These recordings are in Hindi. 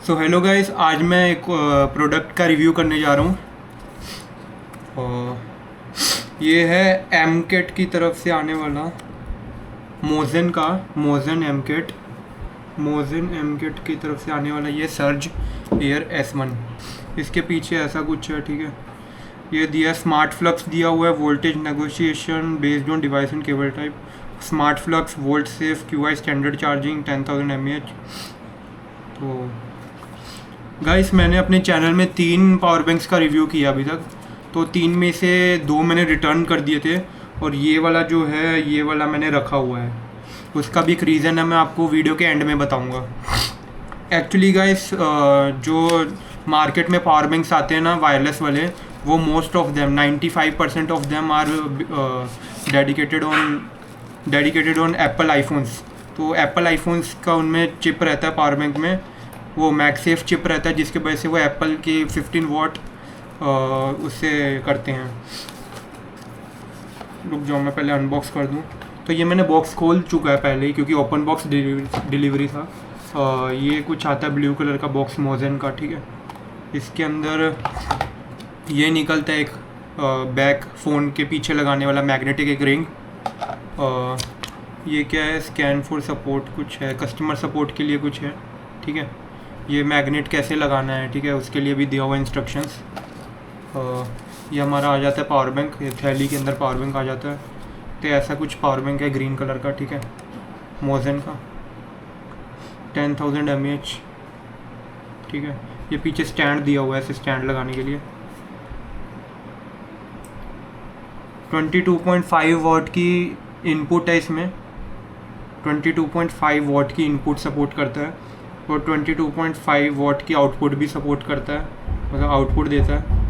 सो हेलो गाइस, आज मैं एक प्रोडक्ट का रिव्यू करने जा रहा हूँ। ये है एमकेट की तरफ से आने वाला मोज़न एमकेट की तरफ से आने वाला ये सर्ज एयर S1। इसके पीछे ऐसा कुछ है, ठीक है। ये दिया स्मार्ट फ्लक्स दिया हुआ है, voltage negotiation based on device and cable type, smart flux, volt safe, QI standard charging, 10,000 mAh। तो गाइस, मैंने अपने चैनल में 3 पावर बैंक्स का रिव्यू किया अभी तक। तो 3 में से 2 मैंने रिटर्न कर दिए थे और ये वाला जो है, ये वाला मैंने रखा हुआ है। उसका भी एक रीज़न है, मैं आपको वीडियो के एंड में बताऊंगा। एक्चुअली गाइस, जो मार्केट में पावर बैंक्स आते हैं ना वायरलेस वाले, वो most of them 95% of them are dedicated on Apple iPhones. तो एप्पल आईफोन्स का उनमें चिप रहता है पावर बैंक में, वो मैगसेफ चिप रहता है, जिसके वजह से वो एप्पल की 15 वॉट उससे करते हैं। रुक जाओ, मैं पहले अनबॉक्स कर दूं। तो ये मैंने बॉक्स खोल चुका है पहले ही, क्योंकि ओपन बॉक्स डिलीवरी था। ये कुछ आता है ब्लू कलर का बॉक्स मोज़न का, ठीक है। इसके अंदर ये निकलता है एक बैक फ़ोन के पीछे लगाने वाला मैग्नेटिक एक रिंग। ये क्या है, स्कैन फॉर सपोर्ट कुछ है, कस्टमर सपोर्ट के लिए कुछ है, ठीक है। ये मैग्नेट कैसे लगाना है, ठीक है, उसके लिए भी दिया हुआ इंस्ट्रक्शंस। ये हमारा आ जाता है पावर बैंक, ये थैली के अंदर पावर बैंक आ जाता है। तो ऐसा कुछ पावर बैंक है ग्रीन कलर का, ठीक है, मोज़न का, 10,000 mAh, ठीक है। ये पीछे स्टैंड दिया हुआ है, ऐसे स्टैंड लगाने के लिए। 22.5 वॉट की इनपुट है इसमें, 22.5 वॉट की इनपुट सपोर्ट करता है और 22.5 वॉट की आउटपुट भी सपोर्ट करता है, मतलब आउटपुट देता है।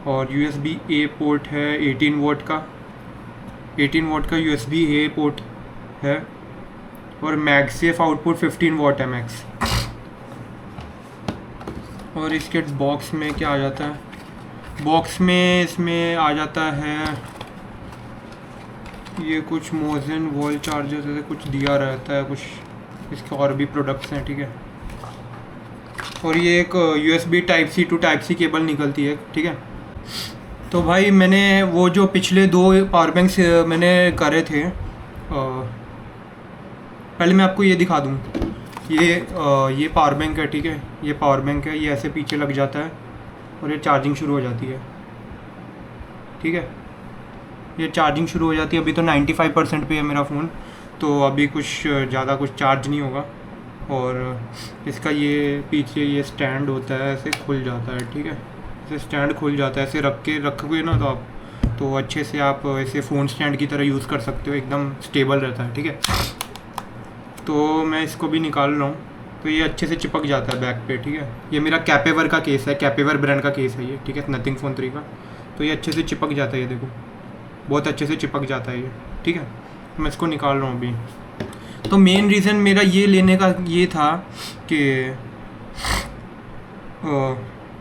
और USB-A पोर्ट है 18 वॉट का, 18 वॉट का USB-A पोर्ट है। और मैगसेफ आउटपुट 15 वॉट है मैक्स। और इसके बॉक्स में क्या आ जाता है, बॉक्स में इसमें आ जाता है ये कुछ मोज़न वॉल चार्जर जैसे कुछ दिया रहता है, कुछ इसके और भी प्रोडक्ट्स हैं, ठीक है। और ये एक USB Type-C to Type-C cable निकलती है, ठीक है। तो भाई, मैंने वो जो पिछले 2 पावर बैंक्स मैंने करे थे, पहले मैं आपको ये दिखा दूँ। ये पावर बैंक है, ठीक है, ये पावर बैंक है। ये ऐसे पीछे लग जाता है और ये चार्जिंग शुरू हो जाती है, ठीक है। ये चार्जिंग शुरू हो जाती है। अभी तो 95% पे है मेरा फ़ोन, तो अभी कुछ ज़्यादा कुछ चार्ज नहीं होगा। और इसका ये पीछे ये स्टैंड होता है, ऐसे खुल जाता है, ठीक है। ऐसे स्टैंड खुल जाता है, ऐसे रखोगे ना तो आप, तो अच्छे से आप ऐसे फ़ोन स्टैंड की तरह यूज़ कर सकते हो, एकदम स्टेबल रहता है, ठीक है। तो मैं इसको भी निकाल रहा हूँ, तो ये अच्छे से चिपक जाता है बैक पे, ठीक है। ये मेरा कैपेवर का केस है, कैपेवर ब्रांड का केस है ये, ठीक है, नथिंग फ़ोन 3 का। तो ये अच्छे से चिपक जाता है, ये देखो, बहुत अच्छे से चिपक जाता है ये, ठीक है। मैं इसको निकाल रहा हूँ अभी। तो मेन रीज़न मेरा ये लेने का ये था कि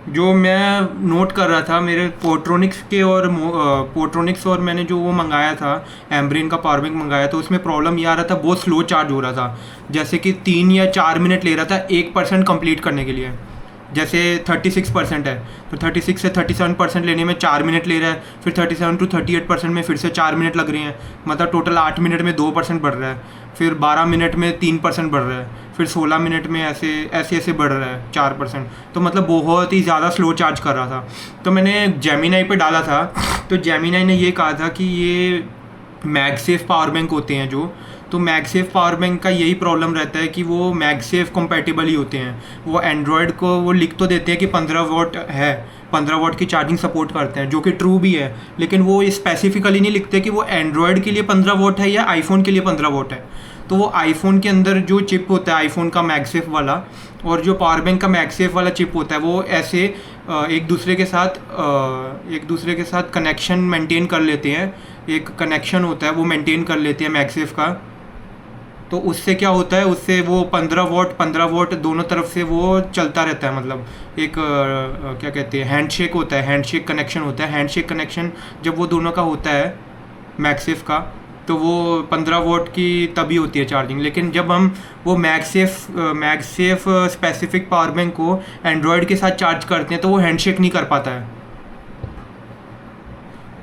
जो मैं नोट कर रहा था मेरे पोर्ट्रोनिक्स और मैंने जो वो मंगाया था, एम्ब्रेन का पावर बैंक मंगाया, तो उसमें प्रॉब्लम ये आ रहा था, बहुत स्लो चार्ज हो रहा था। जैसे कि 3 या 4 मिनट ले रहा था 1% कंप्लीट करने के लिए। जैसे 36% है, तो 36 से 37% लेने में 4 मिनट ले रहा है, फिर 37 to 38% में फिर से 4 मिनट लग रहे हैं, मतलब टोटल 8 मिनट में 2% बढ़ रहा है, फिर 12 मिनट में 3% बढ़ रहा है, फिर 16 मिनट में ऐसे बढ़ रहा है 4%। तो मतलब बहुत ही ज़्यादा स्लो चार्ज कर रहा था। तो मैंने जेमिनाई पे डाला था, तो जेमिनाई ने ये कहा था कि ये मैगसेफ पावर बैंक होते हैं जो, तो मैगसेफ पावर बैंक का यही प्रॉब्लम रहता है कि वो मैगसेफ कंपैटिबल ही होते हैं। वो एंड्रॉयड को वो लिख तो देते हैं कि 15 वॉट है, 15 वॉट की चार्जिंग सपोर्ट करते हैं, जो कि ट्रू भी है, लेकिन वो स्पेसिफिकली नहीं लिखते कि वो एंड्रॉयड के लिए 15 वॉट है या आईफोन के लिए 15 वॉट है। तो वो आईफोन के अंदर जो चिप होता है आईफोन का मैगसेफ वाला, और जो पावर बैंक का मैगसेफ वाला चिप होता है, वो ऐसे एक दूसरे के साथ कनेक्शन मेंटेन कर लेते हैं। एक कनेक्शन होता है वो मेंटेन कर लेते हैं मैगसेफ का। तो उससे क्या होता है, उससे वो 15 वॉट दोनों तरफ से वो चलता रहता है। मतलब एक क्या कहते हैं, हैंडशेक होता है, हैंडशेक कनेक्शन होता है। हैंडशेक कनेक्शन जब वो दोनों का होता है मैगसेफ का, तो वो 15 वोट की तभी होती है चार्जिंग। लेकिन जब हम वो मैगसेफ स्पेसिफिक पावर बैंक को एंड्रॉयड के साथ चार्ज करते हैं तो वो हैंडशेक नहीं कर पाता है।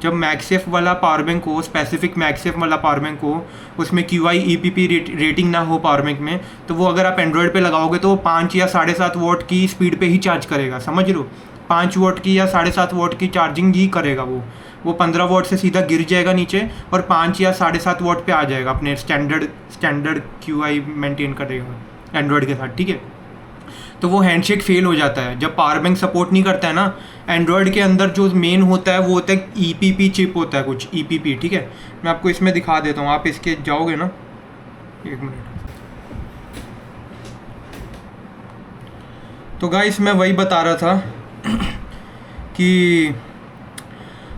जब मैगसेफ वाला पावर बैंक हो, स्पेसिफिक मैगसेफ वाला पावर बैंक हो, उसमें QI EPP रेटिंग ना हो पावर बैंक में, तो वो अगर आप एंड्रॉयड पे लगाओगे तो वो 5 या 7.5 वोट की स्पीड पे ही चार्ज करेगा, समझ रहे हो। 5 वोट की या 7.5 वोट की चार्जिंग ही करेगा वो 15 वोट से सीधा गिर जाएगा नीचे और 5 या 7.5 वोट पे आ जाएगा, अपने स्टैंडर्ड QI मेंटेन करेगा एंड्रॉयड के साथ, ठीक है। तो वो हैंडशेक फेल हो जाता है जब पावर बैंक सपोर्ट नहीं करता है ना। एंड्रॉयड के अंदर जो मेन होता है वो होता है EPP चिप होता है, कुछ EPP, ठीक है। मैं आपको इसमें दिखा देता हूँ, आप इसके जाओगे ना, एक मिनट। तो गाइस मैं वही बता रहा था कि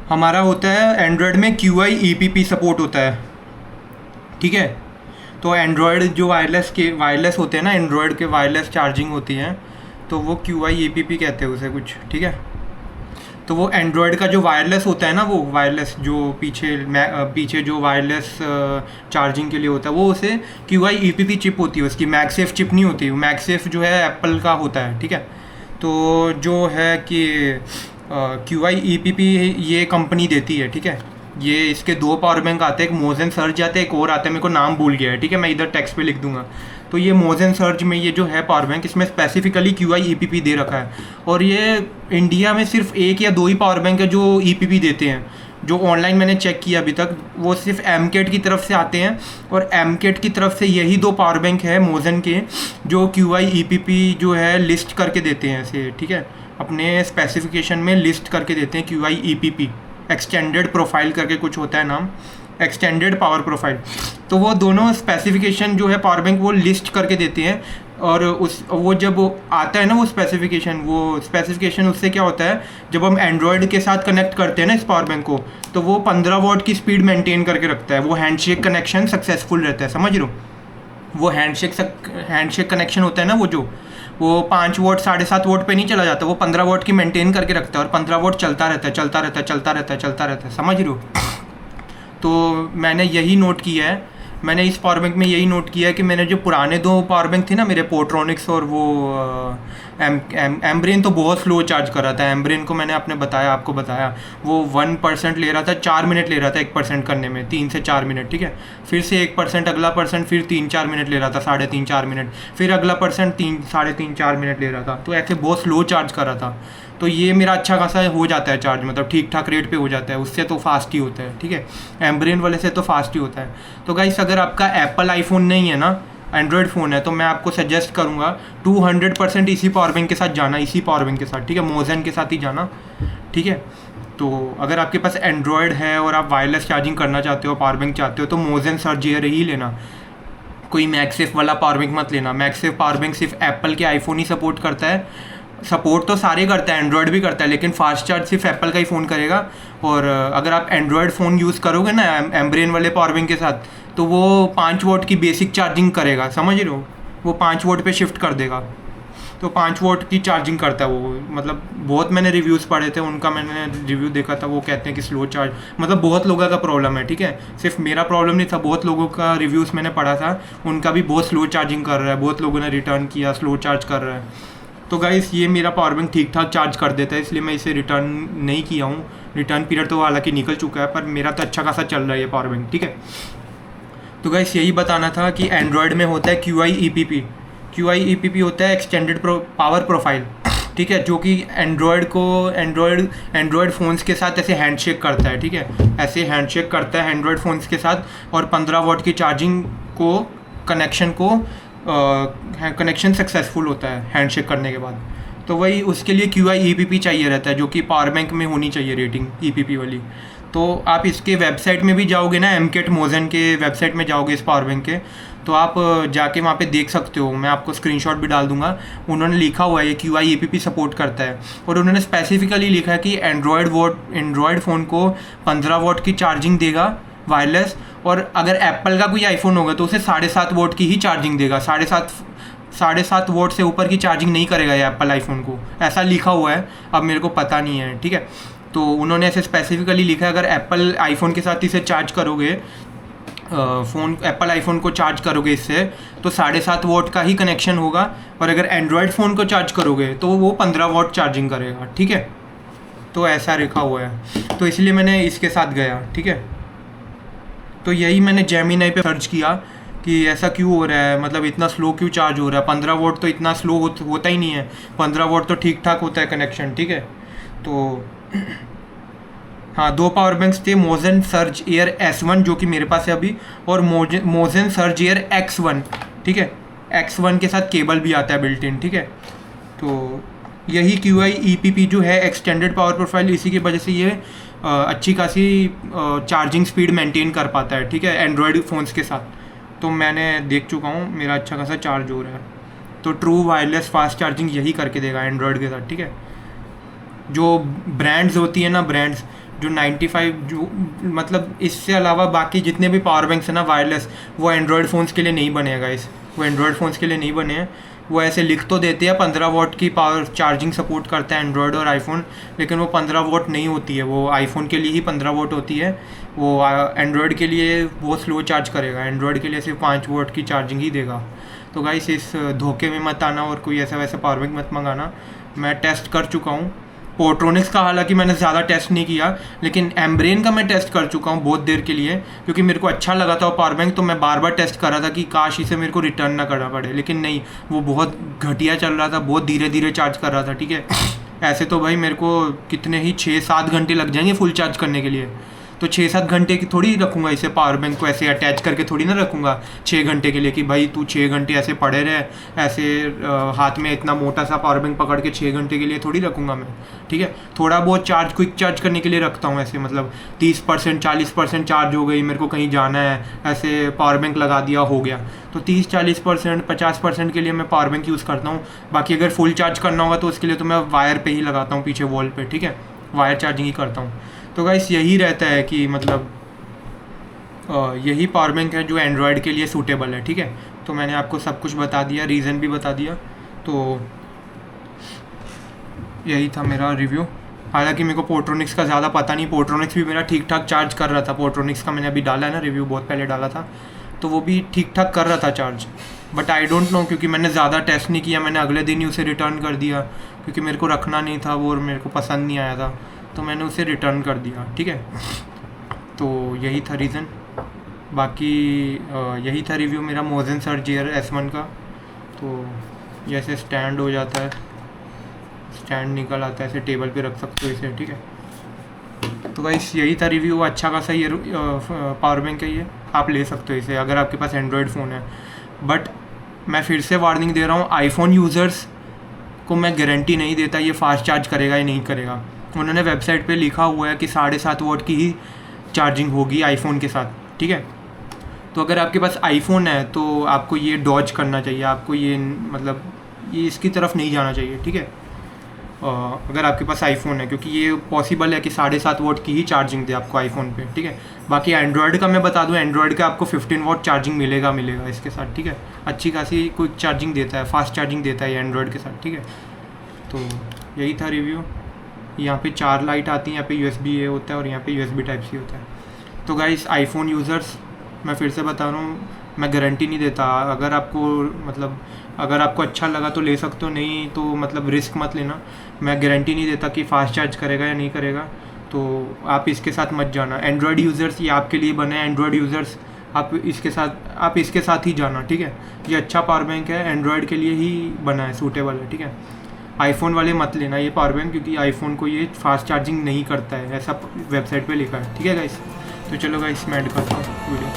हमारा होता है एंड्रॉयड में QI EPP सपोर्ट होता है, ठीक है। तो एंड्रॉयड जो वायरलेस होते हैं ना, एंड्रॉयड के वायरलेस चार्जिंग होती है, तो वो QI EPP कहते हैं उसे कुछ, ठीक है। तो वो एंड्रॉयड का जो वायरलेस होता है ना, वो वायरलेस जो पीछे जो वायरलेस चार्जिंग के लिए होता है, वो उसे QI EPP चिप होती है उसकी, मैगसेफ चिप नहीं होती। मैगसेफ जो है एप्पल का होता है, ठीक है। तो जो है कि QI EPP ये कंपनी देती है, ठीक है। ये इसके 2 पावर बैंक आते हैं, एक मोजेन सर्ज आता है, एक और आता है, मेरे को नाम भूल गया है, ठीक है। मैं इधर टेक्स्ट पे लिख दूंगा। तो ये मोजेन सर्ज में ये जो है पावर बैंक, इसमें स्पेसिफिकली QI EPP दे रखा है। और ये इंडिया में सिर्फ 1 या 2 ही पावर बैंक है जो EPP देते हैं। जो ऑनलाइन मैंने चेक किया अभी तक, वो सिर्फ एमकेट की तरफ से आते हैं, और एमकेट की तरफ से यही 2 पावर बैंक है मोजेन के जो QI EPP जो है लिस्ट करके देते हैं ऐसे, ठीक है। अपने स्पेसिफिकेशन में लिस्ट करके देते हैं QI EPP, एक्सटेंडेड प्रोफाइल करके कुछ होता है नाम, एक्सटेंडेड पावर प्रोफाइल। तो वो दोनों स्पेसिफिकेशन जो है पावर बैंक वो लिस्ट करके देते हैं। और वो जब आता है ना वो स्पेसिफिकेशन उससे क्या होता है, जब हम एंड्रॉयड के साथ कनेक्ट करते हैं ना इस पावर बैंक को, तो वो 15 वॉट की स्पीड मेंटेन करके रखता है। वो हैंडशेक कनेक्शन सक्सेसफुल रहता है, समझ रहे हो। वो हैंडशेक कनेक्शन होता है ना, वो 5 वोट 7.5 वोट पे नहीं चला जाता, वो 15 वोट की मेंटेन करके रखता है, और 15 वोट चलता रहता है, समझ रहे हो। तो मैंने यही नोट किया है, मैंने इस पावर बैंक में यही नोट किया है कि मैंने जो पुराने 2 पावर बैंक थे ना मेरे, पोर्ट्रॉनिक्स और वो एम्ब्रेन, तो बहुत स्लो चार्ज कर रहा था। एम्ब्रेन को मैंने आपको बताया वो 1% ले रहा था, 4 मिनट ले रहा था 1% करने में, 3 से 4 मिनट, ठीक है। फिर से 1%, अगला परसेंट, फिर 3-4 मिनट ले रहा था, 3.5-4 मिनट, फिर अगला परसेंट 3-3.5-4 मिनट ले रहा था। तो ऐसे बहुत स्लो चार्ज कर रहा था। तो ये मेरा अच्छा खासा हो जाता है चार्ज, मतलब ठीक ठाक रेट पे हो जाता है, उससे तो फास्ट ही होता है, ठीक है। एम्ब्रेन वाले से तो फास्ट ही होता है। तो गाइस अगर आपका एप्पल आईफोन नहीं है ना, एंड्रॉयड फ़ोन है, तो मैं आपको सजेस्ट करूँगा 200% इसी पावर बैंक के साथ जाना, इसी पावर बैंक के साथ, ठीक है। मोजेन के साथ ही जाना, ठीक है। तो अगर आपके पास एंड्रॉयड है और आप वायरलेस चार्जिंग करना चाहते हो, पावर बैंक चाहते हो, तो मोजेन सर्ज ही लेना, कोई मैगसेफ वाला पावर बैंक मत लेना। मैगसेफ पावर बैंक सिर्फ एप्पल के आईफोन ही सपोर्ट करता है। सपोर्ट तो सारे करता है, एंड्रॉयड भी करता है, लेकिन फास्ट चार्ज सिर्फ एप्पल का ही फ़ोन करेगा। और अगर आप एंड्रॉयड फ़ोन यूज़ करोगे ना एम्ब्रेन वाले पावर बैंक के साथ, तो वो 5 वोट की बेसिक चार्जिंग करेगा, समझ रहे हो। वो 5 वोट पे शिफ्ट कर देगा, तो 5 वोट की चार्जिंग करता है वो। मतलब बहुत मैंने रिव्यूज़ पढ़े थे उनका, मैंने रिव्यू देखा था, वो कहते हैं कि स्लो चार्ज, मतलब बहुत लोगों का प्रॉब्लम है, ठीक है। सिर्फ मेरा प्रॉब्लम नहीं था, बहुत लोगों का रिव्यूज़ मैंने पढ़ा था, उनका भी बहुत स्लो चार्जिंग कर रहा है, बहुत लोगों ने रिटर्न किया, स्लो चार्ज कर रहा है। तो गाइस ये मेरा पावर बैंक ठीक ठाक चार्ज कर देता है, इसलिए मैं इसे रिटर्न नहीं किया हूँ। रिटर्न पीरियड तो हालांकि निकल चुका है, पर मेरा तो अच्छा खासा चल रहा है ये पावर बैंक, ठीक है। तो गाइस यही बताना था कि एंड्रॉयड में होता है QI EPP होता है एक्सटेंडेड पावर प्रोफाइल, ठीक है, जो कि एंड्रॉयड फ़ोन्स के साथ ऐसे हैंडशेक करता है, ठीक है। ऐसे हैंडशेक करता है एंड्रॉयड फ़ोन्स के साथ, और 15 वॉट की चार्जिंग को कनेक्शन सक्सेसफुल होता है हैंडशेक करने के बाद। तो वही उसके लिए QI EPP चाहिए रहता है, जो कि पावर बैंक में होनी चाहिए रेटिंग EPP वाली। तो आप इसके वेबसाइट में भी जाओगे ना, एमकेट मोजेन के वेबसाइट में जाओगे इस पावर बैंक के, तो आप जाके वहाँ पे देख सकते हो, मैं आपको स्क्रीनशॉट भी डाल दूंगा। उन्होंने लिखा हुआ है ये QI EPP सपोर्ट करता है, और उन्होंने स्पेसिफिकली लिखा है कि एंड्रॉयड फ़ोन को 15 वॉट की चार्जिंग देगा वायरलेस, और अगर एप्पल का कोई आईफोन होगा तो उसे 7.5 वोट की ही चार्जिंग देगा। 7.5 वोट से ऊपर की चार्जिंग नहीं करेगा ये एप्पल आईफोन को, ऐसा लिखा हुआ है, अब मेरे को पता नहीं है, ठीक है। तो उन्होंने ऐसे स्पेसिफिकली लिखा है अगर एप्पल आईफोन के साथ इसे चार्ज करोगे फ़ोन एप्पल आईफोन को चार्ज करोगे इससे तो 7.5 वोट का ही कनेक्शन होगा, और अगर एंड्रॉयड फ़ोन को चार्ज करोगे तो वो 15 वोट चार्जिंग करेगा, ठीक है। तो ऐसा लिखा हुआ है, तो इसलिए मैंने इसके साथ गया, ठीक है। तो यही मैंने जेमिनी पे सर्च किया कि ऐसा क्यों हो रहा है, मतलब इतना स्लो क्यों चार्ज हो रहा है। 15 वोट तो इतना स्लो होता ही नहीं है, 15 वोट तो ठीक ठाक होता है कनेक्शन, ठीक है। तो हाँ, 2 पावर बैंक्स थे, मोजन सर्ज एयर S1 जो कि मेरे पास है अभी, और मोजन सर्ज एयर X1, ठीक है। X1 के साथ केबल भी आता है बिल्ट इन, ठीक है। तो यही QI EPP जो है एक्सटेंडेड पावर प्रोफाइल, इसी की वजह से ये अच्छी खासी चार्जिंग स्पीड मेंटेन कर पाता है, ठीक है, एंड्रॉयड फ़ोन्स के साथ। तो मैंने देख चुका हूँ, मेरा अच्छा खासा चार्ज हो रहा है। तो ट्रू वायरलेस फास्ट चार्जिंग यही करके देगा एंड्रॉयड के साथ, ठीक है। जो ब्रांड्स होती है ना, ब्रांड्स जो 95 जो मतलब इससे अलावा बाकी जितने भी पावर बैंक्स हैं ना वायरलेस, वो एंड्रॉयड फ़ोन्स के लिए नहीं बनेगा वो एंड्रॉयड फ़ोन्स के लिए नहीं बने हैं। वो ऐसे लिख तो देते हैं 15 वोट की पावर चार्जिंग सपोर्ट करता है एंड्रॉयड और आईफोन, लेकिन वो 15 वोट नहीं होती है, वो आईफोन के लिए ही 15 वोट होती है। वो एंड्रॉयड के लिए बहुत स्लो चार्ज करेगा, एंड्रॉयड के लिए सिर्फ 5 वोट की चार्जिंग ही देगा। तो गाइस इस धोखे में मत आना और कोई ऐसा वैसा पावर बैंक मत मंगाना। मैं टेस्ट कर चुका हूँ पोर्ट्रोनिक्स का, हालांकि मैंने ज़्यादा टेस्ट नहीं किया, लेकिन एम्ब्रेन का मैं टेस्ट कर चुका हूँ बहुत देर के लिए, क्योंकि मेरे को अच्छा लगा था वो पावर बैंक। तो मैं बार बार टेस्ट कर रहा था कि काश इसे मेरे को रिटर्न ना करना पड़े, लेकिन नहीं, वो बहुत घटिया चल रहा था, बहुत धीरे धीरे चार्ज कर रहा था, ठीक है। ऐसे तो भाई मेरे को कितने ही 6-7 घंटे लग जाएंगे फुल चार्ज करने के लिए। तो 6-7 घंटे की थोड़ी रखूँगा इसे, पावर बैंक को ऐसे अटैच करके थोड़ी ना रखूँगा 6 घंटे के लिए कि भाई तू 6 घंटे ऐसे पड़े रहे, ऐसे हाथ में इतना मोटा सा पावर बैंक पकड़ के 6 घंटे के लिए थोड़ी रखूँगा मैं, ठीक है। थोड़ा बहुत चार्ज, क्विक चार्ज करने के लिए रखता हूँ ऐसे, मतलब 30% 40% चार्ज हो गई, मेरे को कहीं जाना है, ऐसे पावर बैंक लगा दिया, हो गया। तो 30-40% 50% के लिए मैं पावर बैंक यूज़ करता हूँ। बाकी अगर फुल चार्ज करना होगा तो उसके लिए तो मैं वायर पे ही लगाता हूँ, पीछे वॉल पे, ठीक है, वायर चार्जिंग ही करता हूँ। तो गाइस यही रहता है कि मतलब यही पावर बैंक है जो एंड्रॉयड के लिए सूटेबल है, ठीक है। तो मैंने आपको सब कुछ बता दिया, रीज़न भी बता दिया, तो यही था मेरा रिव्यू। हालांकि मेरे को पोर्ट्रोनिक्स का ज़्यादा पता नहीं, पोर्ट्रोनिक्स भी मेरा ठीक ठाक चार्ज कर रहा था। पोर्ट्रोनिक्स का मैंने अभी डाला है ना रिव्यू, बहुत पहले डाला था, तो वो भी ठीक ठाक कर रहा था charge. But I don't know, क्योंकि मैंने ज़्यादा टेस्ट नहीं किया, मैंने अगले दिन ही उसे रिटर्न कर दिया, क्योंकि मेरे को रखना नहीं था वो और मेरे को पसंद नहीं आया था, तो मैंने उसे रिटर्न कर दिया, ठीक है। तो यही था रीज़न। बाकी यही था रिव्यू मेरा मोजन सर्ज एयर S1 का। तो जैसे स्टैंड हो जाता है, स्टैंड निकल आता है, ऐसे टेबल पे रख सकते हो इसे, ठीक है। तो गाइस यही था रिव्यू। अच्छा खासा ये पावर बैंक है, ये आप ले सकते हो इसे अगर आपके पास एंड्रॉयड फ़ोन है। बट मैं फिर से वार्निंग दे रहा हूँ, आईफोन यूज़र्स को मैं गारंटी नहीं देता ये फास्ट चार्ज करेगा या नहीं करेगा। उन्होंने वेबसाइट पे लिखा हुआ है कि 7.5 वोट की ही चार्जिंग होगी आईफोन के साथ, ठीक है। तो अगर आपके पास आईफोन है तो आपको ये डॉज करना चाहिए, आपको ये मतलब ये इसकी तरफ नहीं जाना चाहिए, ठीक है। अगर आपके पास आईफोन है, क्योंकि ये पॉसिबल है कि 7.5 वोट की ही चार्जिंग दे आपको आईफोन पे, ठीक है। बाकी एंड्रॉयड का मैं बता दूं, एंड्रॉयड का आपको 15 वोट चार्जिंग मिलेगा इसके साथ, ठीक है। अच्छी खासी क्विक चार्जिंग देता है, फास्ट चार्जिंग देता है ये एंड्रॉयड के साथ, ठीक है। तो यही था रिव्यू। यहाँ पे 4 लाइट आती हैं, यहाँ पे USB-A होता है और यहाँ पे USB Type-C होता है। तो गाइस आईफोन यूज़र्स, मैं फिर से बता रहा हूँ, मैं गारंटी नहीं देता। अगर आपको मतलब अगर आपको अच्छा लगा तो ले सकते हो, नहीं तो मतलब रिस्क मत लेना। मैं गारंटी नहीं देता कि फास्ट चार्ज करेगा या नहीं करेगा, तो आप इसके साथ मत जाना। एंड्रॉयड यूज़र्स ये आपके लिए बने हैं, एंड्रॉयड यूज़र्स आप इसके साथ ही जाना, ठीक है। ये अच्छा पावर बैंक है, एंड्रॉयड के लिए ही बना है, सूटेबल है, ठीक है। आईफोन वाले मत लेना ये पावर बैंक, क्योंकि आईफोन को ये फास्ट चार्जिंग नहीं करता है, ऐसा वेबसाइट पे लिखा है, ठीक है गाइस। तो चलो गाइस मैं ऐड करता हूँ वीडियो।